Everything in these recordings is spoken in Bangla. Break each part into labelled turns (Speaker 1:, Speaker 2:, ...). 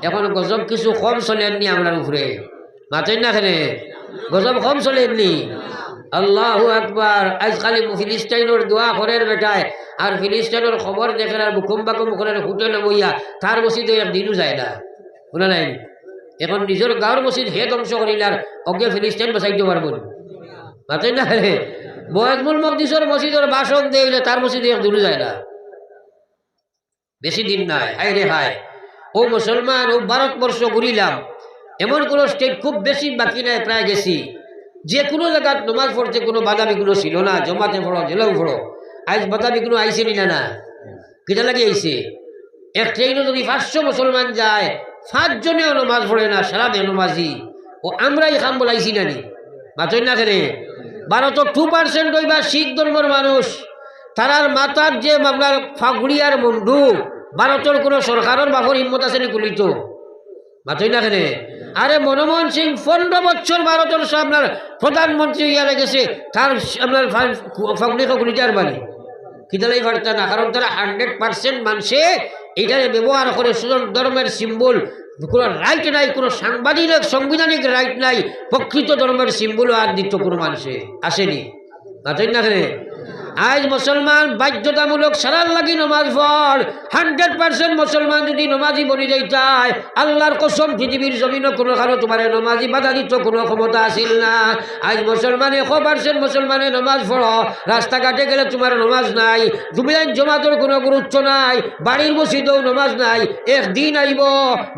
Speaker 1: এখন গজব কিছু কম চলেননি আমার উপরে, মাতেন না খেলে গজব কম চলেননি। আল্লাহু আকবার। আজ খালি ফিলিস্তাইনের দোয়া করেন বেটায়, আর ফিলিস্তাইনের খবর দেখেন, আর বুকুম বাকুম করেন হোটেলে বইয়া, তার মসজিদে একদিনও যায় না, শোনা নাই। এখন নিজের গাঁর মসজিদ হে ধ্বংস করিল, আর অজ্ঞে ফিলিস্তাইন বাঁচাইতে পারবো না, মাতেন না খেলে। বয়সমুল মকদিসের মসজিদের বাসন দিলে তার মসজিদে একদিনও যায় না, বেশি দিন নাই। হায় রে হায়, ও মুসলমান, ও ভারতবর্ষ ঘুরিলাম, এমন কোনো স্টেট খুব বেশি বাকি নাই, প্রায় গেছি। যে কোনো জায়গায় নমাজ পড়তে কোনো বাধা বিঘ্ন ছিল না, জমাতে পড়ো জেলাও পড়ো। আজ বাধা বিঘ্ন আইসে নি না, কেটা লাগে আইসে। এক ট্রেনে যদি 500 মুসলমান যায়, 5 জনেও নমাজ পড়ে না, সারা বেনমাজি। ও আমরাই খাম বলাইছি নানি, বাতই না খেলে। ভারত 2% হইবা শিখ ধর্মের মানুষ, তারার মাতার যে আপনার ফাগুড়িয়ার মুন্ডু, ভারতের কোনো সরকারের বাপর হিম্মত আছে নি কুলিত, বাতই না খেলে। আরে মনমোহন সিং 15 বছর ভারতের আপনার প্রধানমন্ত্রী ইয়া লেগেছে, তার আপনার ফাগুড়ি ফাগুড়িটার বাড়ি কিতালাই পারত না, কারণ তারা 100% মানুষে এইটারে ব্যবহার করে সুজন ধর্মের সিম্বল। কোনো রাইট নাই, কোনো সাংবিধানিক রাইট নাই, প্রকৃত ধর্মের সিম্বল আর দিত কোনো মানুষে আসেনি, বাতই না খেলে। আজ মুসলমান বাধ্যতামূলক সারার লাগি নমাজ পড়। 100% মুসলমান যদি নমাজি বনি যাইতায়, আল্লাহর কসম পৃথিবীর জমিনও কোনো কারো তোমার নমাজি বাধা দিত কোনো ক্ষমতা আসিল না। আজ মুসলমান 100% মুসলমানে নমাজ পড়ো, রাস্তাঘাটে গেলে তোমার নমাজ নাই, দুবিধান জমাতর কোনো গুরুত্ব নাই, বাড়ির মসজিদেও নমাজ নাই। একদিন আইব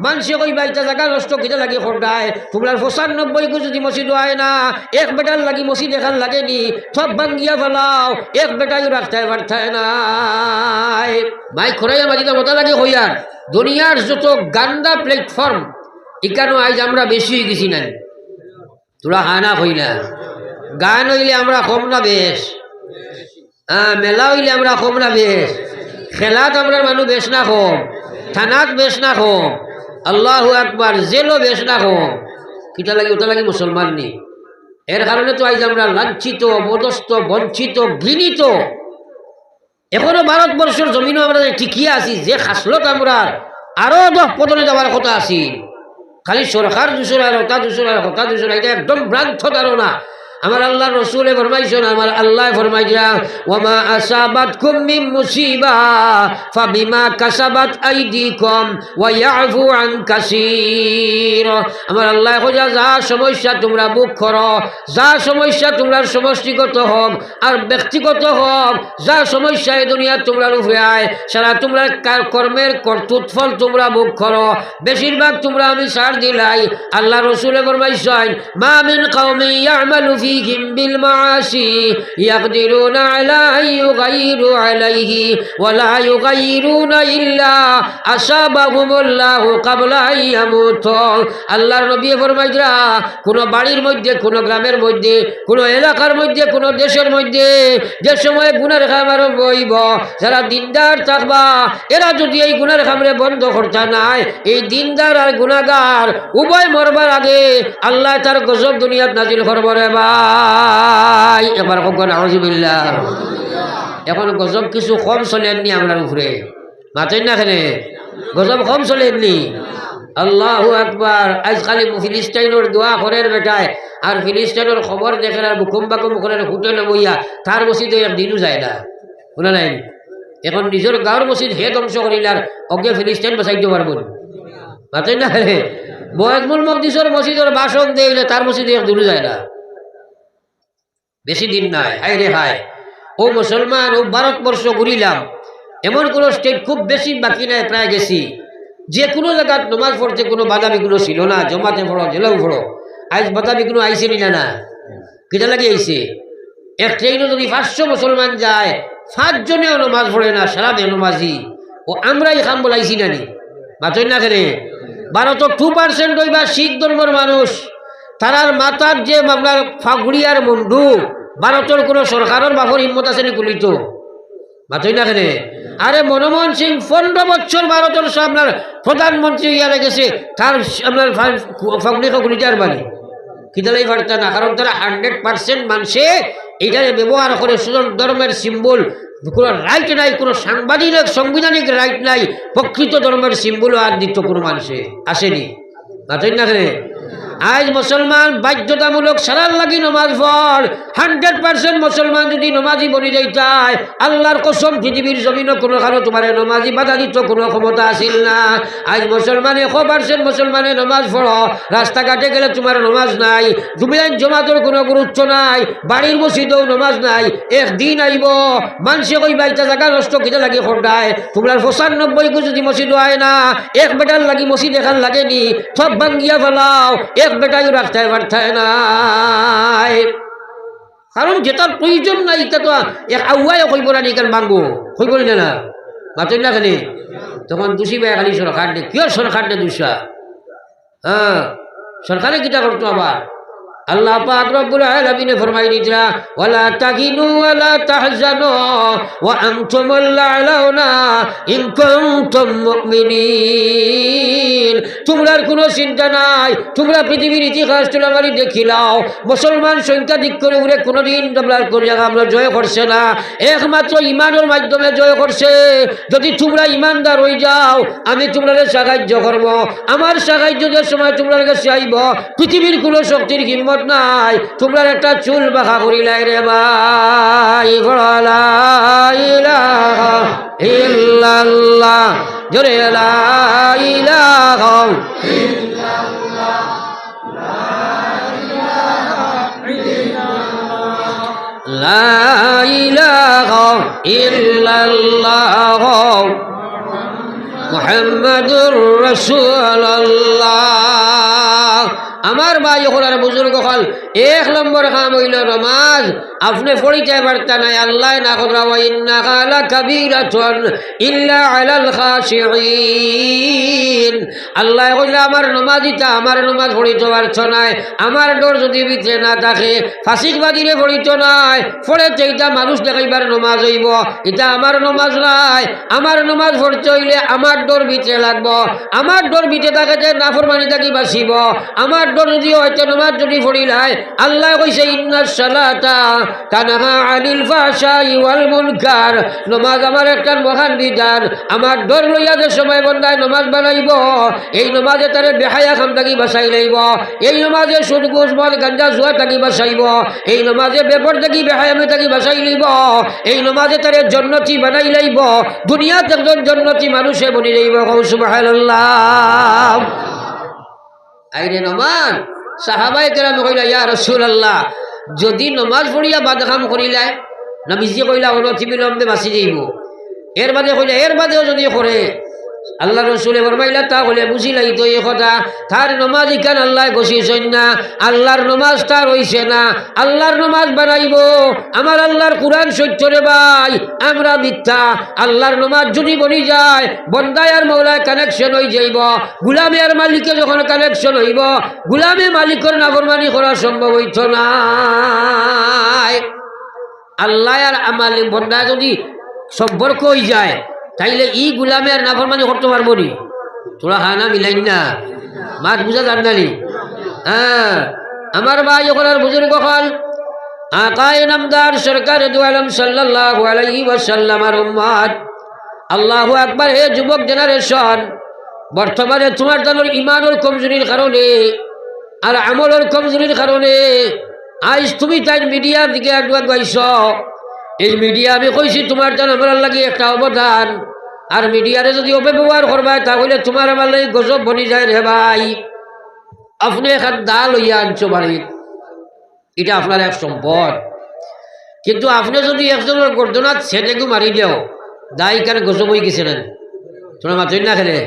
Speaker 1: মানুষে কই বাইটা জায়গা নষ্ট কিনা লাগি খরদায়, তোমরা 95 যদি মসজিদ হয় না, এক বেটার লাগি মসজিদ এখান লাগেনি, সব ভাঙ্গিয়া ফেলাও, এক বেটাই রাখতে পারতায় নাই। মাই খরাইয়া মাঝিটা মতো লাগে হইয়ার দুনিয়ার যত গান্দা প্ল্যাটফর্ম এখানে আজ আমরা বেশি হয়ে গেছি নাই, তোরা হানা হই না। গান হইলে আমরা কম না বেশ, মেলা হইলে আমরা কম না বেশ, খেলাত আমরা মানুষ বেশ না কম, থানাত বেশ না কম, আল্লাহু আকবার, জেলও বেশ না কম। কিটা লাগে ওটা লাগে মুসলমান নি। এর কারণে তো আজ আমরা লাঞ্ছিত, অপদস্থ, বঞ্চিত, ঘৃণিত। এখনো ভারতবর্ষের জমিনও আমরা ঠিকই আছি, যে খাসলত আমরা আরো 10 পদনে যাওয়ার কথা আছি। খালি সরকার দূষণ আর হতা দূষণ আর হতা দূষণ, এটা একদম ভ্রান্ত ধারণা। আমার আল্লাহ রসুলে ফরমাইছেন, আমার আল্লাহ ফরমাইয়া ওয়ামা আসাবাতকুম মিন মুসিবা ফাবিমা কাসাবাত আইদিকুম ওয়া ইয়াফু আন কাসীর। আমার আল্লাহ কইয়া যা সমস্যা তোমরা বুক করো, যা সমস্যা তোমরা সমষ্টিগত হোক আর ব্যক্তিগত হোক, যা সমস্যা এই দুনিয়া তোমরা উপরে আয়, সারা তোমরা কর্মের কর্তৃত্ব ফল তোমরা বুক করো, বেশিরভাগ তোমরা আমি ছাড় দিলাই। আল্লাহ রসুলে ফরমাইছেন মা মিন কওমি ইয়ামালু فيهم بالمعاصي يقدرون على أن يغيروا عليه ولا يغيرون إلا أصابهم الله قبل أن يموتوا। আল্লাহর নবী ফরমাইরা, কোন বাড়ির মধ্যে, কোন গ্রামের মধ্যে, কোন এলাকার মধ্যে, কোন দেশের মধ্যে যে সময় গুনার কাম আরম্ভ হইব, যারা দিনদার থাকবা এরা যদি এই গুনার কামরে বন্ধ করতে নাই, এই দিনদার আর গুনাহগার উভয় মরবার আগে আল্লাহ তার গজব দুনিয়াত নাজিল করবে রে ভাই। এবার কখন আউযুবিল্লাহ। এখন গজব কিছু কম চলেননি আমার উপরে, মাতেন না খেলে গজব কম চলেননি। আল্লাহু আকবার। আজ খালি ফিলিস্তাইনের দোয়া করেন বেটায়, আর ফিলিস্তাইনের খবর দেখেন, আর বুকুম বাকুম করেন হোটেলে বইয়া, তার মসজিদে একদিনও যায় না, শোনা নাই। এখন নিজের গাঁর মসজিদ হে ধ্বংস করিল, আর অজ্ঞে ফিলিস্তাইন বাঁচাইতে পারবো না, মাতেন না খেলে। বয়সমুল মকদিসের মসজিদের বাসন দিলে তার মসজিদে একদিনও যায় না, বেশি দিন নাই। হায় রে হায়, ও মুসলমান, ও ভারতবর্ষ ঘুরিলাম, এমন কোনো স্টেট খুব বেশি বাকি নাই, প্রায় গেছি। যে কোনো জায়গায় নমাজ পড়তে কোনো বাধা বিঘ্ন ছিল না, জমাতে পড়ো জেলাও পড়ো। আজ বাধা বিঘ্ন আইসে নি না, কেটা লাগে আইসে। এক ট্রেনে যদি 500 মুসলমান যায়, 5 জনেও নমাজ পড়ে না, সারা বেনমাজি। ও আমরাই খাম বলাইছি নানি, বাতই না খেলে। ভারত 2% হইবা শিখ ধর্মের মানুষ, তারার মাতার যে আপনার ফাগুড়িয়ার মুন্ডু, ভারতের কোনো সরকারের বাপর হিম্মত আছে নি কুলিত, বাতই না খেলে। আরে মনমোহন সিং 15 বছর ভারতের আপনার প্রধানমন্ত্রী ইয়া লেগেছে, তার আপনার ফাগুড়ি ফাগুড়িটার বাড়ি কিতালাই পারত না, কারণ তারা 100% মানুষে এইটারে ব্যবহার করে সুজন ধর্মের সিম্বল। কোনো রাইট নাই, কোনো সাংবিধানিক রাইট নাই। প্রকৃত ধর্মের সিম্বল আর দিত কোনো মানুষে আসেনি, মাতেন না খেলে। আজ মুসলমান বাধ্যতামূলক সারার লাগি নমাজ পড়। 100% মুসলমান যদি নমাজি বনি যাইতায়, আল্লাহর কসম পৃথিবীর জমিনও কোনো কারো তোমার নমাজি বাধা দিত কোনো ক্ষমতা আসিল না। আজ মুসলমানে 100% মুসলমানে নমাজ পড়ো, রাস্তাঘাটে গেলে তোমার নমাজ নাই, জুমিয়ান জমাতের কোনো গুরুত্ব নাই, বাড়ির মসজিদেও নমাজ নাই। একদিন আইব মানুষে কইবা ইটা জায়গা নষ্ট কিটা লাগি খোটায়, তোমরা 95 যদি মসজিদ হয় না, এক বেটার লাগি মসজিদ এখান লাগেনি, সব ভাঙ্গিয়া ফেলাও, এক বেটাই রাখতে পারতায় নাই। কারণ যেটার প্রয়োজন নাই তা তো এক আউয়াই কইব না, নিকান ভাঙ্গো কইব না, মাতেন না খালি। তখন দোষী ভাই খালি সরকার নে, কিয় সরকার নে দোষা? হ্যাঁ, সরকারে কিটা করতো আবার? আল্লাহ পাক রব্বুল আলামিন ফরমাই দিতরা, ওয়ালা তাকিনু ওয়ালা তাহজানু ওয়া আনতুমুল লাউনা ইন কুনতুম মুমিনিন। তোমরার কোনো চিন্তা নাই, তোমরা পৃথিবীর ইতিহাস তোলাবারি দেখিলাও, মুসলমান সংখ্যা দিক করে উড়ে কোনোদিন তোমরার কোন জায়গা আমরা জয় করছে না, একমাত্র ইমানের মাধ্যমে জয় করছে। যদি তোমরা ইমানদার হয়ে যাও, আমি তোমরা সাহায্য করব। আমার সাহায্য যে সময় তোমরা কাছে আইব, পৃথিবীর কোনো শক্তির হিম্মত নাই তোমরা একটা চুল বাঁকা করিলাই রে ভাই। লা ইলাহা ইল্লাল্লাহ, জোরে লা ইলাহা ইল্লাল্লাহ, লা ইলাহা ইল্লাল্লাহ মুহাম্মাদুর রাসূলুল্লাহ। আমার ভাই হলার বুজুর্গ হল, 1 নম্বর কাম হইল নমাজ। আপনি পড়িতে পারতা নাই, আল্লাহ না করা ওয়া ইন্নাহা লাকাবীরাতুন ইল্লা আলাল খাশিঈন। আল্লাহ কইলা আমার নমাজিতা, আমার নমাজ পড়িতে পারছ নাই, আমার ডর যদি ভিতরে না থাকে, ফাসিকবাদীরে পড়িত নাই, পড়ে এইটা মানুষ দেখাইবার নমাজ হইব, এটা আমার নমাজ নাই। আমার নমাজ পড়তে হইলে আমার ডর ভিতরে লাগবো, আমার ডর ভিতরে থাকে যে নাফরমানি থাকি বাঁচিব। আমার ডর যদি হয়তো নমাজ যদি পড়িলাই, আল্লাহ কইছে ইন্নাস সালাতা তানহা আনিল ফাহশাই ওয়াল মুনকার। নমাজ আমার একটা মহান বিধান। আমার ডর লইয়া যে সময় বন্দায় নমাজ বানাইব, এই নমাজে তারে বেহায়া খাম থাকি বাঁচাই লাইব, এই নমাজে সুদ ঘুষ মদ গাঞ্জা জুয়া থাকি বাঁচাইব, এই নমাজে বেপর থাকি বেহায়ামি থাকি বাঁচাই লইব, এই নমাজে তারে জন্নতি বানাই লাইব, দুনিয়াত একজন জন্নতি মানুষে বনি যাইব। সুবহানাল্লাহ। আইরে নমাজ সাহাবাই কেরামে কইলা, ইয়া রাসূলুল্লাহ, যদি নমাজ পড়িয়া বাদকাম করিলাই, নবীজি কইলা অনতিবিলম্বে বাঁচি যাইব। এর বাদে কইলা, এর বাদেও যদি করে, আল্লাহ রসুলে ফরমাইলা তাহলে বুঝিলাই তো এই কথা, তার নমাজ ইখান আল্লাহ ঘোষিছেন না, আল্লাহর নমাজ তার হইছে না, আল্লাহর নমাজ বানাইব। আমার আল্লাহর কুরআন সত্য রে ভাই, আমরা মিথ্যা। আল্লাহর নমাজ যদি বনি যায়, বন্দায় আর মৌলায় কানেকশন হয়ে যাইব। গুলামে আর মালিকে যখন কানেকশন হইব, গুলামে মালিকের নাফরমানি করা সম্ভব হইত না। আল্লাহ আর আমালি বন্দা যদি সম্পর্ক হয়ে যায়, তাইলে ই গুলামে আর নাফরমানি করতে পারবো নি? তোরা হানা মিলাই না, মাছ বুঝা জানালি। হ্যাঁ, আমার ভাই যখন আর বুজুর্গ হল, আকায়ে নামদার সরকার দু আলম সাল্লাল্লাহু আলাইহি ওয়াসাল্লাম আর উম্মত, আল্লাহু আকবার। হে যুবক জেনারেশন, বর্তমানে তোমার জানোর ইমানের কমজোরির কারণে আর আমলের কমজোরির কারণে আজ তুমি তাই মিডিয়ার দিকে আগুয়াইছ। এই মিডিয়া আমি কইছি তোমার জান আমার লাগে একটা অবদান, আর মিডিয়ারে যদি অপব্যবহার করবাই তাহলে তোমার আমার লাগে গজব বনি যায় রে ভাই। আপনি এখন দা লইয়া আনছো বাড়ি, এটা আপনার এক সম্পদ, কিন্তু আপনি যদি একজনের গর্দনাথ সেটাকে মারি দেও, দায় কারণে গজব হয়ে গেছে না, তোমার মাতই না খেলে।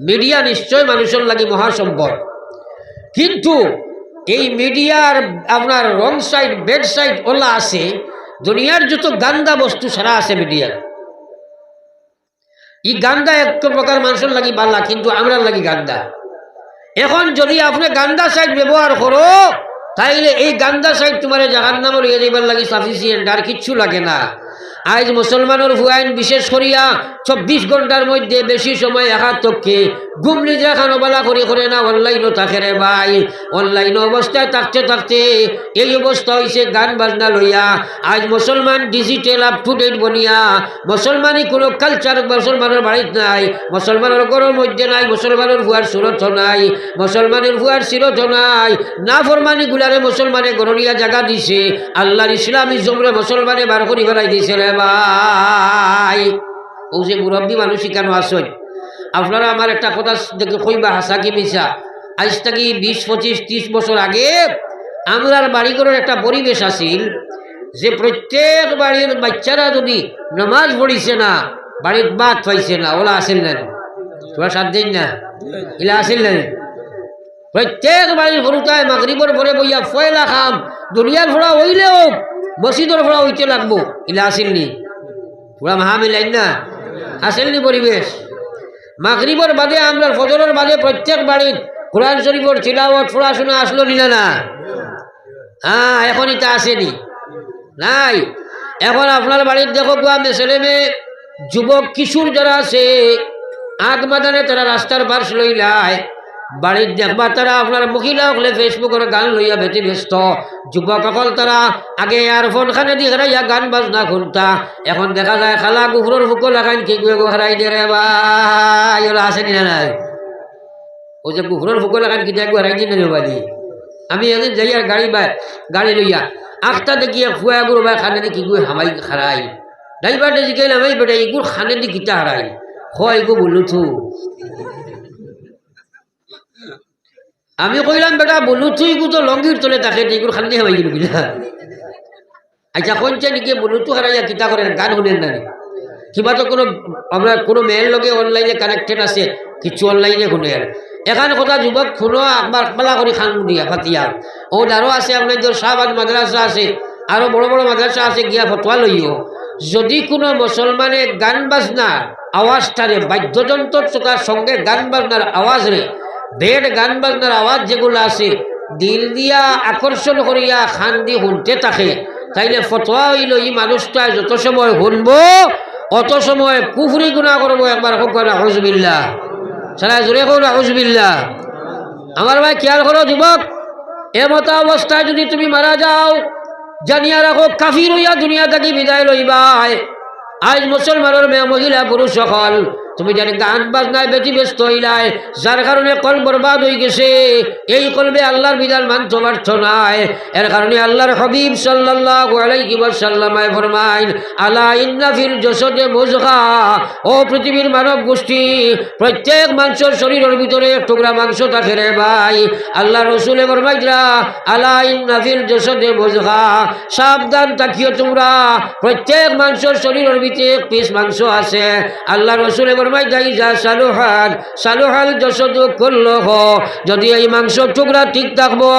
Speaker 1: মিডিয়া নিশ্চয় মানুষের লাগে মহাসম্পদ, কিন্তু এই মিডিয়ার আপনার wrong side bed side OLA আছে। দুনিয়ার যত গান্দা বস্তু সারা আছে মিডিয়ার, এই গান্দা এক প্রকার মানুষের লাগি বালা, কিন্তু আমরা লাগি গান্দা। এখন যদি আপনি গান্দা সাইড ব্যবহার করো, তাইলে এই গান্দা সাইড তোমার জাহান্নামে লইয়া যাইবার লাগি সাফিসিয়েন্ট, আর কিচ্ছু লাগে না। আজ মুসলমানের হুয়াইন বিশেষ করিয়া 24 ঘন্টার মধ্যে বেশি সময় একাত্তকে ঘুম নিজে খানোবালা করে না অনলাইনও থাকে রে ভাই। অনলাইন অবস্থায় থাকতে থাকতে এই অবস্থা হয়েছে গান বাজনা লইয়া। আজ মুসলমান digital up to date Baniya মুসলমানই কোনো কালচার মুসলমানের বাড়িতে নাই, মুসলমানের ঘরের মধ্যে নাই, মুসলমানের ভুয়ার সুরত নাই, মুসলমানের ভুয়ার সিরত নাই। না ফরমানি গুলারে মুসলমানে গরনিয়া জায়গা দিছে, আল্লাহর ইসলামী জমরে মুসলমানে বার করি ফেলাই দিছে রে ভাই। ও যে মুরব্বী মানুষ কেন আসেন আপনারা আমার একটা কথা দেখে কইবা হাসা কি মিশা। আজ থেকে 20, 25, 30 বছর আগে আমরার বাড়িঘরের একটা পরিবেশ আছিল যে প্রত্যেক বাড়ির বাচ্চারা যদি নামাজ পড়িছে না বাড়ির বাদ পাইছে না, ওলা আসেন না তোরা সাত দিন না এলা আসেন না। প্রত্যেক বাড়ির গরুটায় মাগরিবর পরে বইয়া ফয়লা খাম দুনিয়ার ফোড়া হইলেও মসজিদের ফোড়া হইতে লাগবো, এলা আসেননি পুরা মাহামিলাইন না আসেননি পরিবেশ। মাগরিবর বাদে আমরা ফজরের বাদে প্রত্যেক বাড়ির কোরআন শরীফর তিলাওয়াত পড়াশোনা আসলো নিলা না? হ্যাঁ, এখন এটা আসেনি নাই। এখন আপনার বাড়ির দেখো গ্রামে ছেলে মেয়ে যুবক কিশোর যারা আছে আগ মাদানে তারা রাস্তার পাশ লইলায় বাড়ির দেখবা তারা আপনার মহিলা হলে ফেসবুকের গান লইয়া বেটি ব্যস্ত। যুবক সকল তারা আগে ইয়ারফোন খানে দিয়ে হারাইয়া গান বাজনা শুনতা, এখন দেখা যায় খালা গুফুরের ফুকো লাগান কি হারাই দিয়ে রে ভাই, ওরা আসেনি না নাই? ও যে গুফুরের ফুকো লাগান কি দেখবো হারাই দিন রে বাড়ি। আমি এদিন যাই আর গাড়ি লইয়া আখটা দেখিয়া খুয়া গুরু ভাই খানে দি কিগুলো হামাই হারাই ড্রাইভারটা জিগাইলাম এই বেটা এগুলো খানে দি কিতা হারাই হয় গো বলুথু। আমি কইলাম বেটা বলুথু এগুলো তো লঙ্গির চলে থাকে এগুলো খানে হামাই গেল কিনা। আচ্ছা কোনটা নাকি বলুথু হারাইয়া কিতা করেন গান শুনেন না কিবা তো কোনো আমরা কোনো মেয়ের লগে অনলাইনে কানেক্টেড আছে কিছু অনলাইনে শুনে আর এখান কথা যুবক শুনো একবার পালা করে খান দিয়া ফাতিয়া ও আরও আছে আপনাদের শাহবাগ মাদ্রাসা আছে আরও বড় বড় মাদ্রাসা আছে গিয়া ফতোয়া লইও। যদি কোনো মুসলমানে গান বাজনার আওয়াজটারে বাদ্যযন্ত্র চোখার সঙ্গে গান বাজনার আওয়াজ রে বেড গান বাজনার আওয়াজ যেগুলো আছে দিল দিয়া আকর্ষণ করিয়া খান দি শুনতে থাকে তাইলে ফতোয়া হইল এই মানুষটা যত সময় শুনবো অত সময় কুফরি গুনাহ করবো। একবার হোক না হুজবিল্লাহ, সারা জোরে হোক না হুজবিল্লাহ। আমার ভাই খেয়াল করো যুবক, এমতো অবস্থায় যদি তুমি মারা যাও জানিয়া রাখো কাফির হইয়া দুনিয়া থেকে বিদায় লইবাই। আজ মুসলমানের মেয়ে মহিলা পুরুষ সকল তুমি জানি গান বাজনায় বেশি ব্যস্ত হইলাই, যার কারণে কল বরবাদ হয়ে গেছে। এই কলবে আল্লাহর বিধান মানতে পারছ নাই, এর কারণে আল্লাহর হাবিব সাল্লাল্লাহু আলাইহি ওয়াসাল্লাম ফরমাইন আলা ইন্না ফিল জাসাদে মুজগা, ও পৃথিবীর মানব গোষ্ঠী প্রত্যেক মানুষের শরীরের ভিতরে এক টুকরা মাংস থাকে রে ভাই। আল্লাহ রসুলে ফরমাইরা আলা ইন্না ফিল জাসাদে মুজগা, সাবধান থাকিও তোমরা প্রত্যেক মানুষের শরীরের ভিতরে এক পিস মাংস আছে। আল্লাহ রসুলে সালুহাল জসদু কুল্লুহু, যদি এই মাংস টুকরা ঠিক থাকবো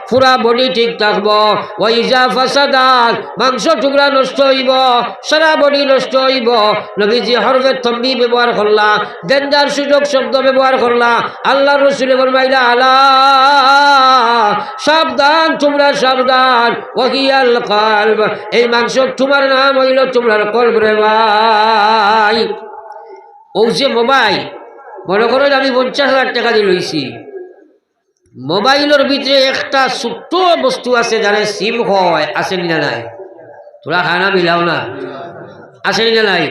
Speaker 1: পুরা বডি ঠিক থাকবো। ওয়াইজা ফাসাদাত, মাংস টুকরা নষ্ট হইব সারা বডি নষ্ট হইব। নবীজি হরফে তম্বি ব্যবহার করলা, ডেঞ্জার সুযোগ শব্দ ব্যবহার করলা। আল্লাহ রসুলে ফরমাইলা আলা সাবধান তোমরা সাবধান, ওয়াহিয়াল কলব, এই মাংস তোমার নাম হইল তোমার কলব রে ভাই। ও যে মোবাইল মনে করো আমি 50,000 টাকা দিয়ে লইছি, মোবাইলের ভিতরে একটা ছোট্ট বস্তু আছে যারা সিম হয়, আসেনি না নাই? তোরা খানা মিলাও না, আসেনি না নাই?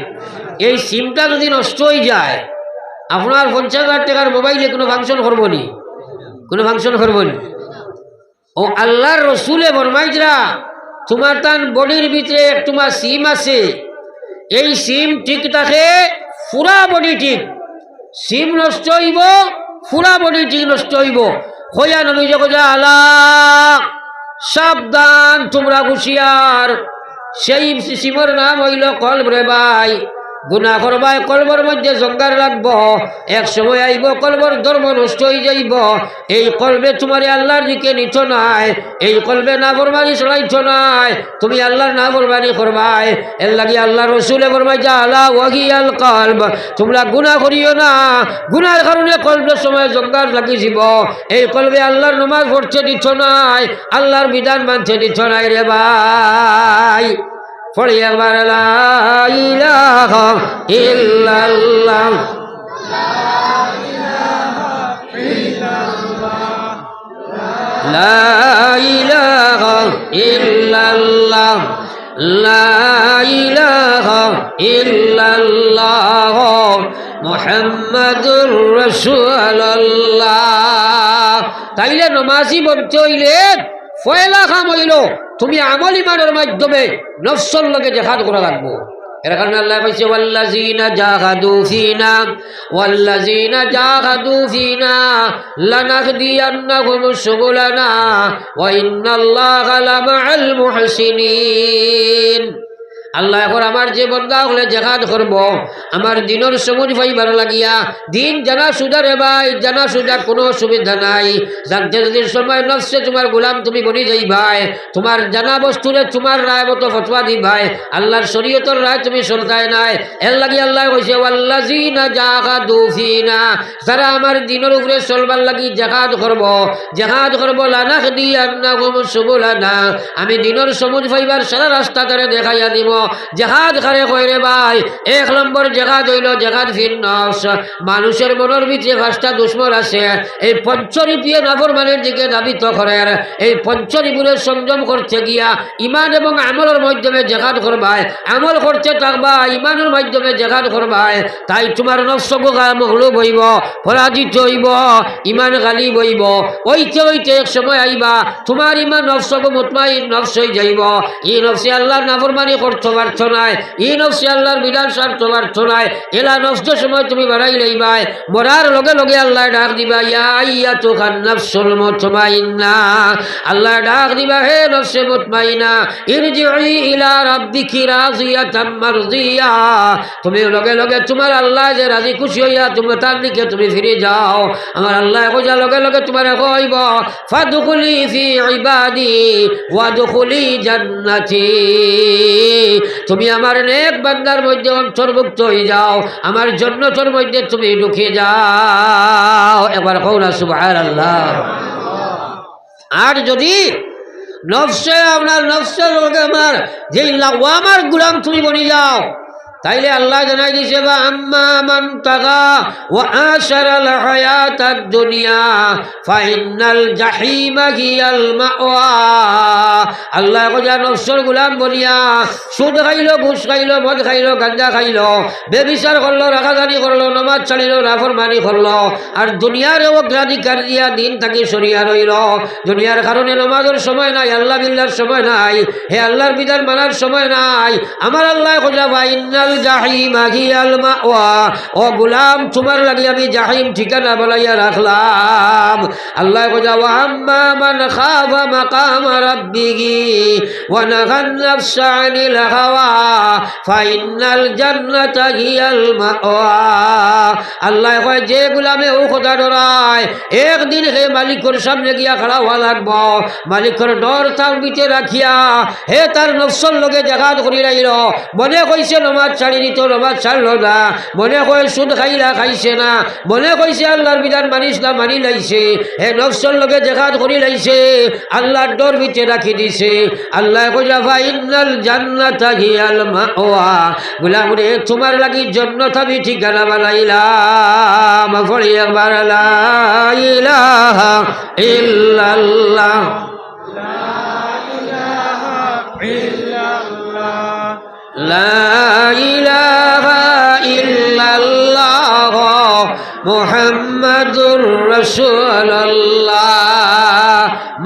Speaker 1: এই সিমটা যদি নষ্ট হয়ে যায় আপনার 50,000 টাকার মোবাইলে কোনো ফাংশন করবো নি? কোনো ফাংশন করবো নি? ও আল্লাহর রসুলে ফরমাইরা তোমার তান বডির ভিতরে তোমার সিম আছে, এই সিম ঠিক থাকে পুরা বডি ঠিক, সিম নষ্ট হইব পুরা বডি ঠিক নষ্ট হইব। হইয়া নবী যখন আলা সাবধান তোমরা হুঁশিয়ার, সেই সিমের নাম হইল কলব রে ভাই। গুনাহ করবাই কলবর মধ্যে জঙ্গার রাখব, এক সময় আইব কলবর ধর্ম নষ্ট হয়ে যাইব। এই কলবে তোমার আল্লাহর দিকে নিত নাই, এই কলবে না ফরমানি চলাইছ নাই, তুমি আল্লাহর না ফরমানি করবাই। এর লাগি আল্লাহ রসুলে ফরমাই যা আলা ওয়াহিয়াল কলব, তোমরা গুনাহ করিও না, গুনার কারণে কলবের সময় জঙ্গার লাগি যাব। এই কলবে আল্লাহর নামাজ পড়তে দিত নাই, আল্লাহর বিধান মানতে দিত নাই রে ভাই। পড়ি একবার লা ইলাহা ইল্লাল্লাহ লা ইলাহা ইল্লাল্লাহ লা ইলাহা ইল্লাল্লাহ মুহাম্মাদুর রাসূলুল্লাহ। তাইলে নমাজি বলতে হইলে ফয়লা কাম হইল তুমি আমল ইমানের মাধ্যমে নফসের লগে জিহাদ করা লাগবো। এর কারণে আল্লাহ কইছে ওয়াল্লাযিনা জাহাদু ফিনা লানাহদিয়ান্নাহুম সুবুলানা ওয়া ইন্নাল্লাহা লামাআল মুহসিনিন। আল্লাহ এখন আমার যে বন্দা হলে জিহাদ করব আমার দিনের সমুজ পাইবার লাগিয়া দিন জানা সুদা রে ভাই, জানা সুদা কোনো অসুবিধা নাই। জানতে যদি সময় নফসে তোমার গোলাম তুমি বনি যাই ভাই, তোমার জানা বস্তুরে তোমার রায় মতো ফতোয়া দি ভাই, আল্লাহর শরীয়তের রায় তুমি চলতাই নাই। এর লাগি আল্লাহ কইছে ওয়াল্লাযিনা জাহাদু ফিনা, যারা আমার দিনের উপরে চলবার লাগি জিহাদ করব লানাহদিয়ান্নাহুম সুবুলানা, আমি দিনের সমুজ পাইবার সারা রাস্তা তারে দেখাইয়া দিব। জিহাদ কারে কয় রে ভাই? এক নম্বর জিহাদ হইল জিহাদ ফিন নফস। মানুষের মনের ভিতরে পাঁচটা দুশ্মন আছে, এই পঞ্চরিপুয়ে নাফরমানের দিকে ধাবিত করে। এই পঞ্চরিপুরে সংযম করতে গিয়া ইমান এবং আমলের মাধ্যমে জিহাদ করবাই, আমল করতে থাকবা, ইমানের মাধ্যমে জিহাদ করবাই। তাই তোমার নফসকে মগলুব হইব, পরাজিত হইব, ইমান গালি বইব। ওইতে এক সময় আইবা তোমার ইমান নফসকে মুতমাইন নফস হয়ে যাইব। এই নফসে আল্লাহর নাফরমানি করতে পারছো নাই, এই নফসে আল্লাহর বিধান সারতে পারছো নাই। এলা নফসের সময় তুমি বাড়াই লইবাই, মরার লগে লগে আল্লাহ ডাক দিবা ইয়া আইয়াতুহান নাফসুল মুতমাইন্না, আল্লাহ ডাক দিবা হে নফসে মুতমাইনা ইরজিই ইলা রাব্বিকি রাযিয়াতাম মারদিয়া, তুমি লগে লগে তোমার আল্লাহ যে রাজি খুশি হইয়া তুমি তার দিকে তুমি ফিরে যাও। আমার আল্লাহ কইয়া লগে লগে তোমার কইব ফাদখুলি ফি ইবাদি ওয়াদখুলি জান্নাতি, তুমি আমার নেক বান্দার মধ্যে অন্তর্ভুক্ত হয়ে যাও, আমার জান্নাতের মধ্যে তুমি ঢুকে যাও। একবার কওনা সুবহানাল্লাহ। আর যদি নফসে আপনার নফসের লগে আমার যে লাওয়ামার গোলাম তুমি বনি যাও, তাইলে আল্লাহ জানাই দিছে বা আম্মা মান তাগা ওয়া আশারাল হায়াতাদ দুনিয়া ফাইনাল জাহিমা হিয়াল মাওয়া। আল্লাহ কইয়া নফসের গোলাম বনিয়া সুদ খাইলো, ঘুষ খাইলো, মদ খাইলো, গাঁজা খাইলো, বেবিচার করলো, রাখাজানি করলো, নামাজ ছাড়িলো, নাফরমানি করলো, আর দুনিয়ার অগ্রাধিকার দিয়া দিন থাকি সরিয়া রইল। দুনিয়ার কারণে নামাজের সময় নাই, আল্লাহ বিল্লাহর সময় নাই, হে আল্লাহর বিধান মানার সময় নাই। আমার আল্লাহ কইয়া ফাইনাল জাহিমা হিয়াল মাওয়া, ও গোলাম তোমার লাগি আমি জাহিম ঠিকানা বানাইয়া রাখলাম। আল্লাহ কইয়া ওয়া আম্মা মান খাফা মাকাম রাব্বিহি ওয়া নাহান নাফসা আনিল হাওয়া ফাইনাল জান্নাতা হিয়াল মাওয়া। আল্লাহ কয় যে গোলামে ও কথা ডরায় একদিন হে মালিকের সামনে গিয়া খাড়া হওয়া লাগবো, মালিকের ডর তার ভিতরে রাখিয়া হে তার নফসের লগে জিহাদ করি রাইল। মনে কইছে নমাজ ছাড়ি দিত, নমাজ ছাড়লো না, মনে কয় সুদ খাইলা খাইছে না, মনে কইছে আল্লাহর বিধান মানিস না মানি লাইছে, হে নফসের লগে জিহাদ করি লাইছে, আল্লাহর ডর ভিতরে রাখি দিছে। আল্লাহ কইলা ফাইনাল জান্নাতা হিয়াল মাওয়া, গোলাম রে তোমার লাগি জান্নাত আমি ঠিকানা বানাইলাম। পড়ি একবার লা ইলাহা ইল্লাল্লাহ লা ইলাহা ইল্লাল্লাহ মুহাম্মাদুর রাসূলুল্লাহ।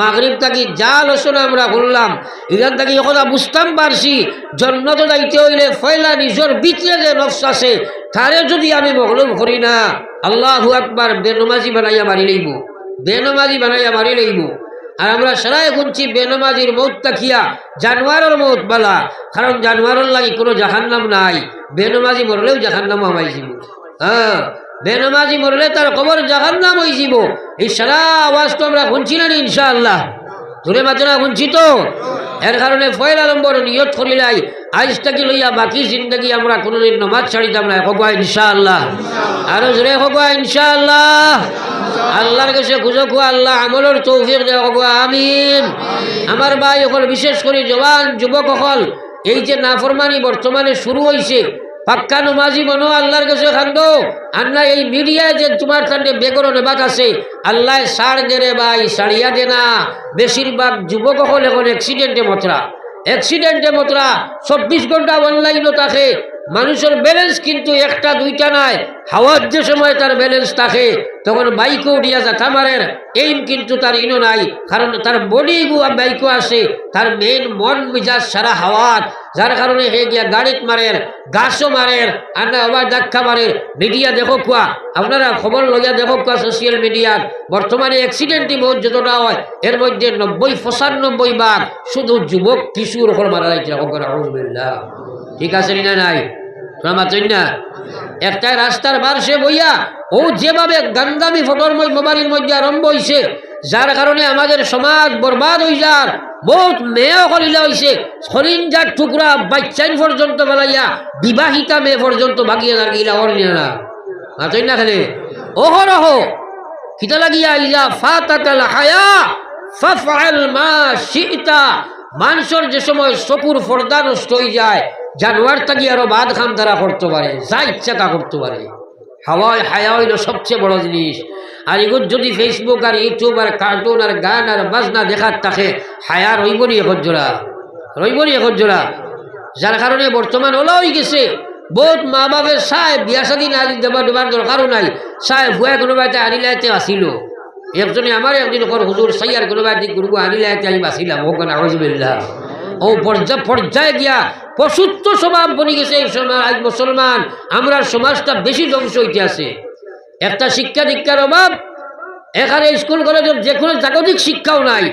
Speaker 1: মাগরিব থাকি যা আলোচনা আমরা করলাম, এখান থেকে কথা বুঝতাম পারছি জান্নাত যাইতে হইলে পয়লা নিজের ভিতরে যে নফস আছে তারে যদি আমি মগলুব করি না, আল্লাহু আকবার, বেনমাজি বানাইয়া মারি লইব, বেনমাজি বানাইয়া মারি লইব। আর আমরা সারাই শুনছি বেনমাজির মৌত তাকিয়া জানোয়ারের মৌত বালা, কারণ জানোয়ারের লাগি কোনো জাহান্নাম নাই, বেনমাজি মরলেও জাহান্নাম আমাই যাব। হ্যাঁ, বেনমাজি মরলে তার কবর জাহান্নাম হয়ে যাব। এই সারা আওয়াজ তো আমরা শুনছি না ইনশাআল্লাহ, ধরে মাত্রা শুনছি তো। এর কারণে পয়লা নম্বর নিয়ত করিলাই আজ থেকে লইয়া বাকি জিন্দগি আমরা কোনোদিন নমাজ ছাড়িতাম না। হবা ইনশাআল্লাহ, আরো জোরে হবা ইনশাআল্লাহ। আল্লাহর কাছে খুঁজো খুয়া আল্লাহ আমলের তৌফিক দেওয়া হবো, আমিন। আমার ভাই সকল, বিশেষ করে জওয়ান যুবক সকল, এই যে নাফরমানি বর্তমানে শুরু হয়েছে, পাক্কা নমাজি বনো, আল্লাহর কাছে খান্দো। আর না এই মিডিয়ায় যে তোমার সামনে বেগরণ বাক আছে, আল্লাহ সার দে রে ভাই, সারিয়া দে না। বেশিরভাগ যুবক হল এখন অ্যাক্সিডেন্টে মতরা, 24 ঘন্টা অনলাইনও থাকে। মানুষের ব্যালেন্স কিন্তু একটা দুইটা নাই, হাওয়ার যে সময় তার ব্যালেন্স থাকে তখন বাইকও উঠিয়া যাতা মারের এইম কিন্তু তার ইনো নাই, কারণ তার বডি বাইকও আসে, তার মেইন মন মিজাজ সারা হাওয়াত, যার কারণে হে গিয়া গাড়িত মারের, গাছও মারের, আর না আবার ধাক্কা মারের। মিডিয়া দেখো কুয়া, আপনারা খবর লইয়া দেখো কুয়া সোশ্যাল মিডিয়ার বর্তমানে অ্যাক্সিডেন্টই বহুত যতটা হয়, এর মধ্যে 90-95 শুধু যুবক কিশোর ওপর মারা যাচ্ছে। ঠিক আছে না নাই? না একটা রাস্তার পার্শ্বে বইয়া ও যেভাবে গান্দামি ফটোর মোবাইলের মধ্যে আরম্ভ হয়েছে, যার কারণে আমাদের সমাজ বরবাদ হয়ে যার, বহুত মেয়ে কলিলা হয়েছে, হরিণজার টুকরা বাচ্চাইন পর্যন্ত বেলাইয়া বিবাহিতা মেয়ে পর্যন্ত ভাগিয়ে দাঁড়িয়ে না মাতই না খেলে ওহরহ কিতা লাগিয়া ইজা ফাতাকাল হায়া ফাফআল মা শিতা। মানুষের যে সময় চকুর পর্দা নষ্ট হয়ে যায়, জানোয়ার থাকি আরো বাদ খাম তারা করতে পারে, যা ইচ্ছা তা করতে পারে। হায়া হইল সবচেয়ে বড় জিনিস। আর এগুলো যদি ফেসবুক আর ইউটিউব আর কার্টুন আর গান আর বাজনা দেখার থাকে, হায়া রইবনি এখন জোড়া। যার কারণে বর্তমান ওলা হয়ে গেছে, বহুত মা বাপের সাহেব বিয়া শাদী না দেবার দরকারও নাই, সাহেব ভুয়া কোনো বাড়িতে আনিলাইতে আসিল। একজনে আমার একদিন হুজুর সাইয়ার কোনো বাড়িতে গুরু আনিলাইতে আমি বাসিলাম, ওখানে আউযুবিল্লাহ। ও পর্যায়ে গিয়া পশুত্ব স্বভাব বনে গেছে এই সময়। আজ মুসলমান আমরা সমাজটা বেশি ধ্বংস হইতে আছে, একটা শিক্ষা দীক্ষার অভাব। এখানে স্কুল কলেজের যে কোনো জাগতিক শিক্ষাও নাই।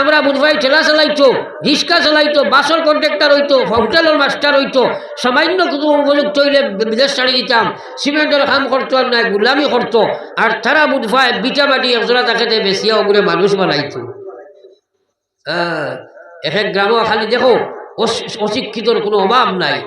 Speaker 1: আমরা বুধবাই ঠেলা চালাইতো, রিক্সা চালাইতো, বাসের কন্ট্রাক্টর হইতো, হোটেলের মাস্টার হইতো, সামান্য কিছু উপযুক্ত হইলে বিদেশ ছাড়ি দিতাম, সিমেন্টের কাম করতো আর নাই গুলামি করতো। আর তারা বুধবাই বিটা মাটি একজোড়া তাকে বেশিয়া ওগুলো মানুষ বানাইতো। এক গ্রামও খালি দেখো অশিক্ষিতর কোনো অভাব নাই।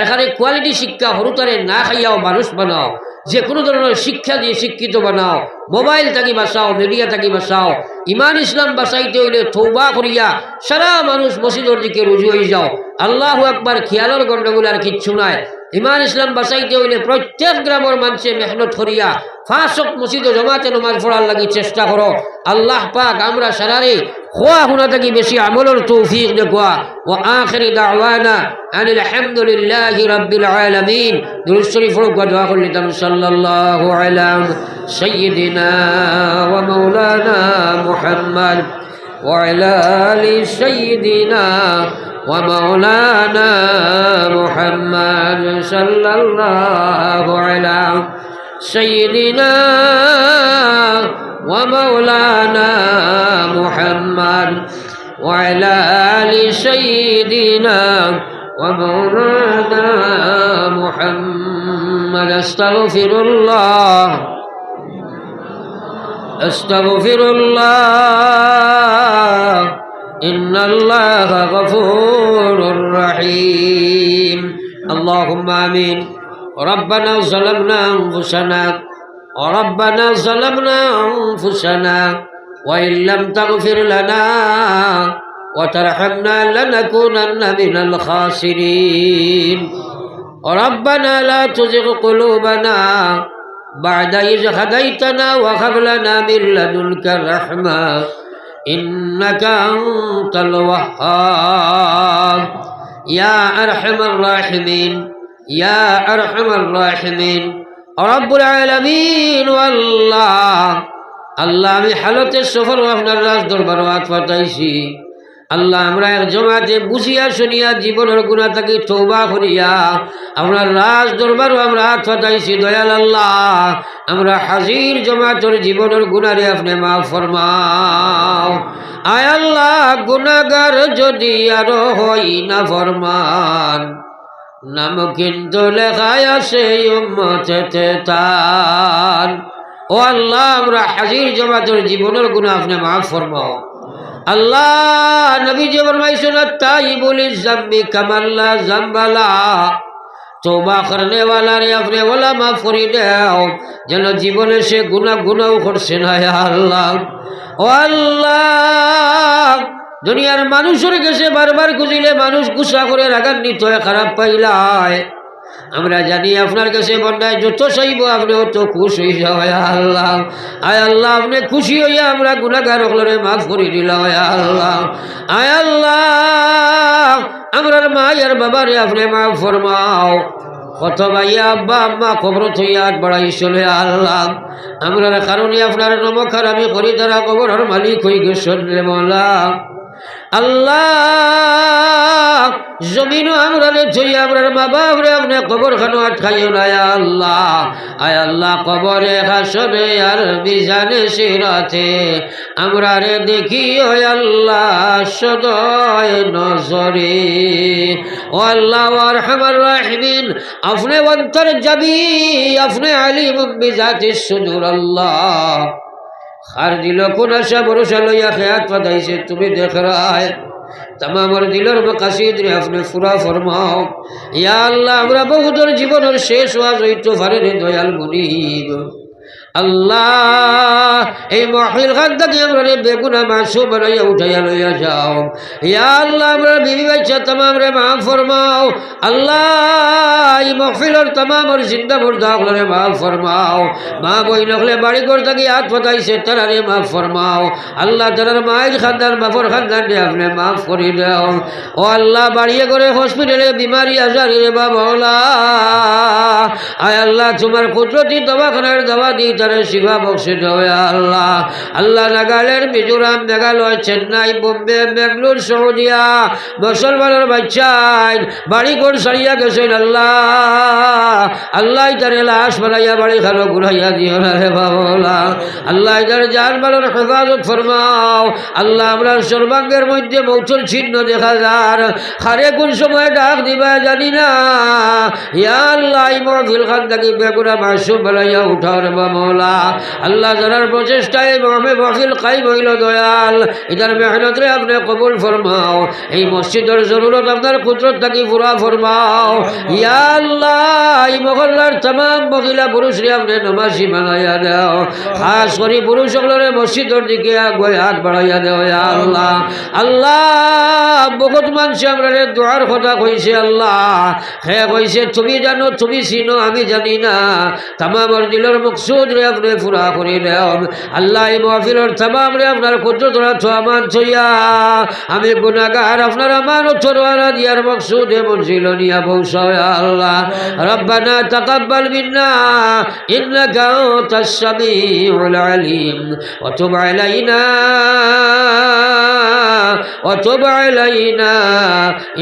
Speaker 1: এখানে কোয়ালিটি শিক্ষা হরুতারে না খাইয়াও মানুষ বানাও, যে কোনো ধরনের শিক্ষা দিয়ে শিক্ষিত বানাও। মোবাইল থাকি বাঁচাও, মিডিয়া থাকি বাঁচাও। ইমান ইসলাম বাঁচাইতে হইলে তৌবা করিয়া সারা মানুষ মসজিদের দিকে রুজু হয়ে যাও। আল্লাহু আকবার খেয়ালের গন্ডগোল আর কিচ্ছু নাই। ইমান ইসলাম বাঁচাইতে হইলে প্রত্যেক গ্রামের মানুষে মেহনত করিয়া 5 ওয়াক্ত মসজিদে জমাতে নামাজ পড়ার লাগি চেষ্টা করো। আল্লাহ পাক আমরা সারারে খোয়া হুনা থাকি বেশি আমলের তৌফিক দেখুয়া। ও আখিরি দাওয়ানা আনিল হামদুলিল্লাহি রাব্বিল আলামিন। দুরূদ শরীফ পড়ো, দোয়া করলিতাম সাল্লাল্লাহু আলা সাইয়্যিদিনা ওয়া মাওলানা মুহাম্মদ ওয়া আলা আলি সাইয়্যিদিনা ওয়া মাওলানা মুহাম্মদ সাল্লাল্লাহু আলা সাইয়্যিদিনা ওয়া মাওলানা মুহাম্মদ ওয়া আলা আলি সাইয়্যিদিনা ওয়া মাওলানা মুহাম্মদ। আস্তাগফিরুল্লাহ ইন্নাল্লাহা গফুরুর রহিম। আল্লাহুম্মা আমিন। ربنا ظلمنا أنفسنا وإن لم تغفر لنا وترحمنا لنكونن من الخاسرين. ربنا لا تزغ قلوبنا بعد إذ هديتنا وهب لنا من لدنك رحمة إنك أنت الوهاب يا أرحم الراحمين يا أرحم الراحمين رب العالمين। والله আল্লাহ আমি হালতে সফর আপনার রাজ দরবার হাত পাঠাইছি। আল্লাহ আমরা এক জমাতে বুঝিয়া শুনিয়া জীবনের গুণা থাকি তওবা করিয়া আপনার রাজ দরবারও আমরা হাত পাঠাইছি। দয়াল আল্লাহ আমরা হাজির জমাতের জীবনের গুণারে আপনি মাফ ফরমাও। আয় আল্লাহ গুনাহগার যদি আরো হই না ফরমান, নাম কিন্তু লেখায় আছে উম্মতেতে তার। ও আল্লাহ আমরা হাজির জমাতের জীবনের গুনাহ আপনি মাফ ফরমাও। আল্লাহ নবী যে ফরমাইছেন তাইবুল যামবি কামাল্লা যামবালা, তওবা করনে वाला রে আপনি ওলা মাফ করে দাও, যেন জীবনে সে গুনাহ করছে না। হে আল্লাহ, ও আল্লাহ দুনিয়ার মানুষের কাছে বারবার খুঁজিলে মানুষ গুসা করে রাগান্বিত হয়ে খারাপ পাইলায়। আমরা জানি আপনার কাছে বন্ধায় যত চাইব আপনি অত খুশ হয়ে যাও আল্লাহ। আয় আল্লাহ আপনি খুশি হইয়া আমরা গুনাহগার হলরে মাফ করে দিলাম আল্লাহ। আয় আল্লাহ আমরার মা আর বাবারে আপনি মাফ ফরমাও। কত ভাইয়া আব্বা আম্মা কবর থইয়া বাড়াই চলে আল্লাহ। আমরার কারণে আপনার নমকার আমি করি তারা কবরের মালিক হয়ে গেছেন রে মওলা। আল্লাহ জমিনও আমরা থইয়া আমরার মা বাপরে আপনি কবর খানো আটকাইও না আল্লাহ। আয় আল্লাহ কবরে হাসরে আর মিজানে সিরাতে আমরা রে দেখি ও আল্লাহ সদয় নজরে। ও আল্লাহ আরহামার রাহিমিন আপনি অন্তর যাবি আপনি আলিম বিজাতিস সুদূর আল্লাহ। আর দিল কোন আশা ভরসা লইয়া খেয়াত পাতাইছে তুমি দেখ রায় तमामर दिलर मकासिद रे अपने पूरा फरमाओ या अल्लाह हमरा बहुतर जीवनर शेष हुआ जइतो फारे रे दयाल मुनीब अल्लाह ए महफिल खान हमरे बेगुना मासूम बनाइया उठाया लइया जाओ या अल्लाह हमरा बीवी बच्चा तमाम रे माफ फरमाओ अल्लाह ए महफिल और तमाम और जिंदा मुर्दा रे माफ फरमाओ मां बहिन हले बाड़ी कर तकी हाथ पताई से तरा रे माफ फरमाओ अल्लाह तरार माइल खानदान बाफर खानदान रे अपने माफ करि दाओ ओ अल्लाह बाड़िए करे हॉस्पिटले बीमारी आजारी रे बाबा आय अल्लाह तुम्हार कुदरती दवाखानार दवा दी तारे शिफा बख्शे दो अल्लाह अल्लाह नागालैंड मिजोराम मेघालय चेन्नई बम्बे बेंगलुर सऊदिया मुसलमानर बाच्चाय बाड़ी कोन सरिया गेছেন अल्लाह अल्लाह तारे लाश बनाइया बाड़ी खानो घुराइया दियो ना रे बाबा अल्लाह तारे जान मालेर हेफाजत फरमाओ अल्लाह আমরা সর্বাঙ্গের মধ্যে মৌতের চিহ্ন দেখা যার খারে কোন সময় ডাক দিবা জানি না ইয়া আল্লাহ এই মাহফিল খান থেকে বেগুনা মাসুম বানাইয়া উঠাও রে মওলা अल्लाह जरार प्रचेष्टाय महफिल कायम हইল दयाल इधर मेहनत रे आपने कबूल फरमाओ এই মসজিদের जरूरत আপনার কুদরত থেকে পুরা ফরমাও ইয়া আল্লাহ এই মহল্লার तमाम মহিলা পুরুষ রে আপনি নামাজি বানাইয়া দাও খাস করে পুরুষ সকলের মসজিদের দিকে আগে হাত বাড়াইয়া দাও ইয়া আল্লাহ আল্লাহ বহুত মানুষ আমরা দোয়ার কথা কইছে আল্লাহ হে কইছে তুমি জানো তুমি চিনো আমি জানি না तमाम দিলের মকসুদ রে আপনি पूरा করে দাও আল্লাহ এই মাহফিলের तमाम রে আপনার কুদরত রাখো আমান ছইয়া আমি গুনাহগার আপনার আমানত ছড়ানা দিয়ার মকসুদে মঞ্জিল নিয়া পৌঁছাও আল্লাহ রব্বানা তাকাব্বাল মিন্না ইন্নাকা আনতাস সামিউল আলিম ওয়া তুব আলাইনা وتب علينا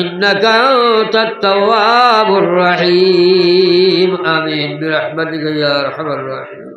Speaker 1: إنك أنت التواب الرحيم آمين برحمتك يا أرحم الراحمين